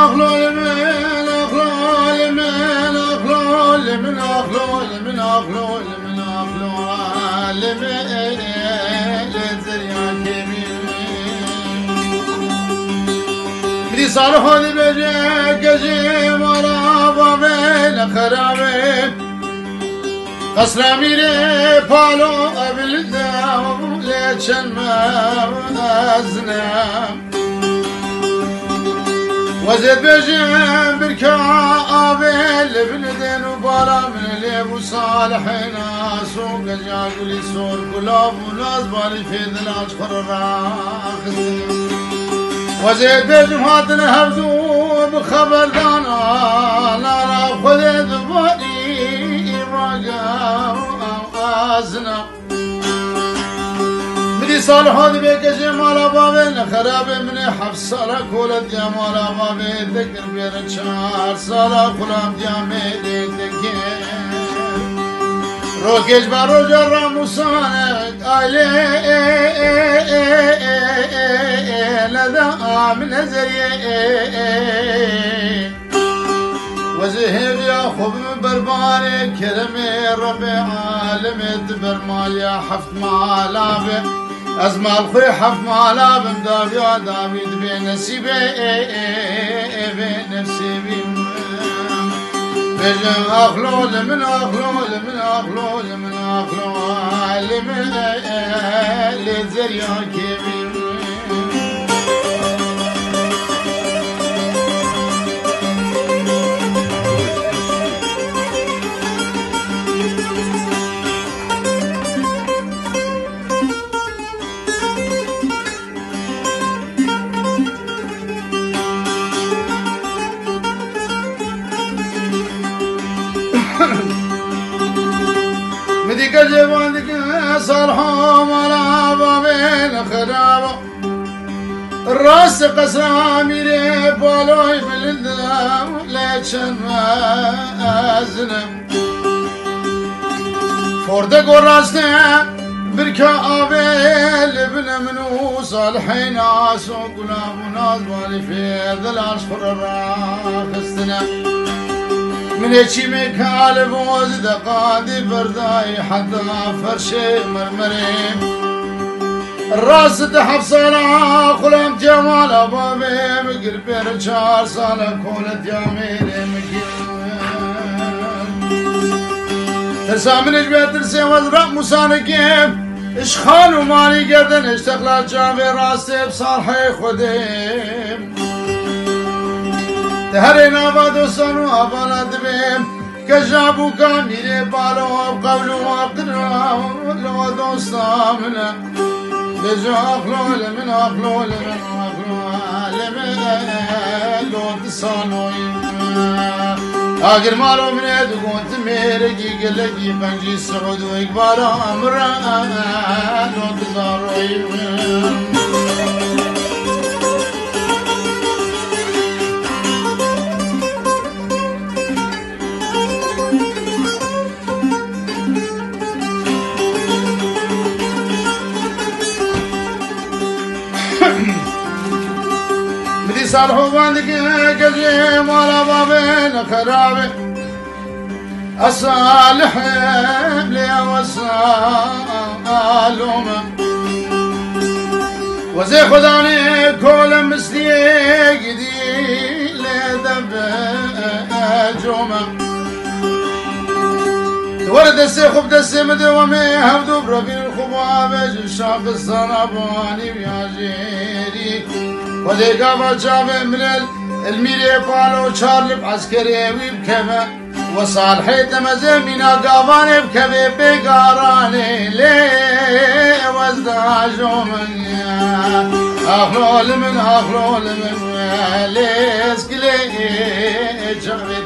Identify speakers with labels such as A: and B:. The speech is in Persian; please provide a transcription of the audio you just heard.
A: أخلول من أخلول من أخلول من أخلول من أخلول من أخلول من لزريا كبير بدي صالح هذي بجي كجي مرابا بين خرابي قصر أميري بالو أبلدام ليتشن ما أزنام وزيد بجيم بالكعابل بندن وبارا من اللي ابو صالحين سوق جاقولي سور كلاب وناس بالي في ذلاج خراخ وزيد بجيم هاتنا هبدو بخبر دانا لا را خذ ذباني راقا ازنا صالح هذي بيكجي مالا بابين خرابي مني حفص صالح كولد يا مالا بابين ذكر بيرن شهر صالح خلام جامي ذكر روكيج بارو جرى مصانك آلي لذا من زريه وزهير يا خب برباني كرمي ربي عالمي دبر يا حفت مالابي أزمى الخي حف مالابي مداب يا داويد بنسيبي بنسيبي بجن أخلول من أخلول من أخلول من أخلول من لزريا كبير مديك جوانك صالحة مالا بابين خرابة الراس قصر عميري بالوي بالندام ليتشن ما أزنم فوردك وراستي بركة أبيل ابن منو صالحين عاسو قلاب وناس بالي في ذا الأشهر الراخستنا من هيجي مكال بوز دقادي برداي حتى فرشي مرمري الراس تحف صلاة خلام جمال أبابي مقربي رجال صلاة كولت يا ميري مقربي ترسى من جبه ترسي وزرق مسانكيف اشخان ومالي قدن اشتغلات جابي راسي بصالحي خديم تهرينا بدوسن وابانا دبيم كجابو كاميري بالو قبلو وقدرا لو دوستا منا بجو أخلول من أخلول من أخلول من لو تسانوي آخر مالو من يدقون تميرقي قلقي بنجي السعود وإقبال أمرا لو تزاروي بدي صالحو باندك كجي مالا بابين خرابي الصالح لي وصالوم وزي خداني كل مسلي قدي لدب جوما ورد السيخ بدسي مدومي هبدو بربي الخباب الشعب الصنباني بياجيري وذي قابا جابي من الميري بالو شارلب عسكري ويبكبه وصالحي تمزمينا قاباني بكبه بقاراني ليه وازداجو من أخلول من أخلول من ليس كلي جابي